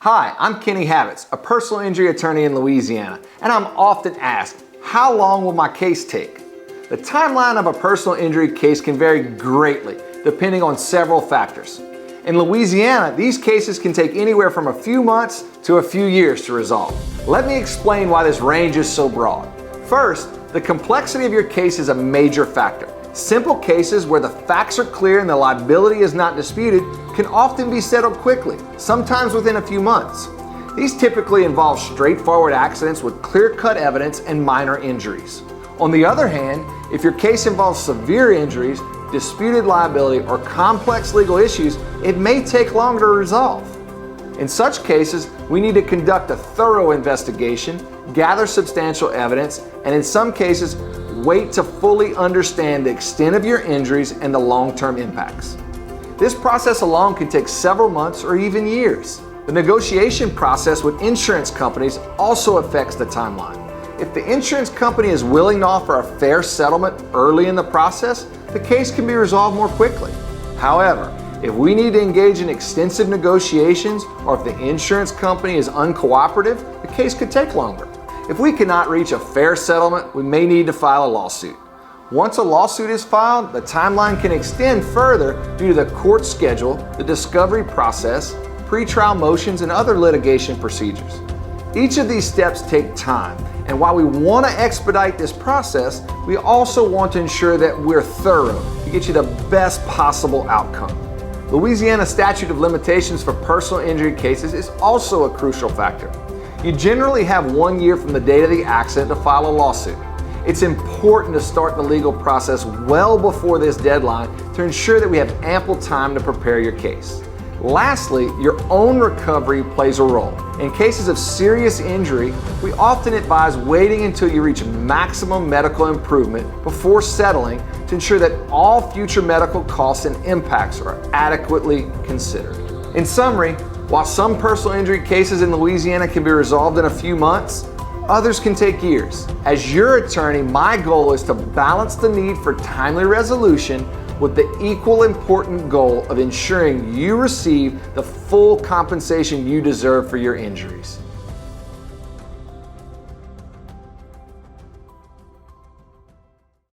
Hi, I'm Kenny Habetz, a personal injury attorney in Louisiana, and I'm often asked, how long will my case take? The timeline of a personal injury case can vary greatly, depending on several factors. In Louisiana, these cases can take anywhere from a few months to a few years to resolve. Let me explain why this range is so broad. First, the complexity of your case is a major factor. Simple cases where the facts are clear and the liability is not disputed can often be settled quickly, sometimes within a few months. These typically involve straightforward accidents with clear-cut evidence and minor injuries. On the other hand, if your case involves severe injuries, disputed liability, or complex legal issues, it may take longer to resolve. In such cases, we need to conduct a thorough investigation, gather substantial evidence, and in some cases, wait to fully understand the extent of your injuries and the long-term impacts. This process alone can take several months or even years. The negotiation process with insurance companies also affects the timeline. If the insurance company is willing to offer a fair settlement early in the process, the case can be resolved more quickly. However, if we need to engage in extensive negotiations or if the insurance company is uncooperative, the case could take longer. If we cannot reach a fair settlement, we may need to file a lawsuit. Once a lawsuit is filed, the timeline can extend further due to the court schedule, the discovery process, pretrial motions, and other litigation procedures. Each of these steps take time, and while we want to expedite this process, we also want to ensure that we're thorough to get you the best possible outcome. Louisiana statute of limitations for personal injury cases is also a crucial factor. You generally have 1 year from the date of the accident to file a lawsuit. It's important to start the legal process well before this deadline to ensure that we have ample time to prepare your case. Lastly, your own recovery plays a role. In cases of serious injury, we often advise waiting until you reach maximum medical improvement before settling to ensure that all future medical costs and impacts are adequately considered. In summary, while some personal injury cases in Louisiana can be resolved in a few months, others can take years. As your attorney, my goal is to balance the need for timely resolution with the equal important goal of ensuring you receive the full compensation you deserve for your injuries.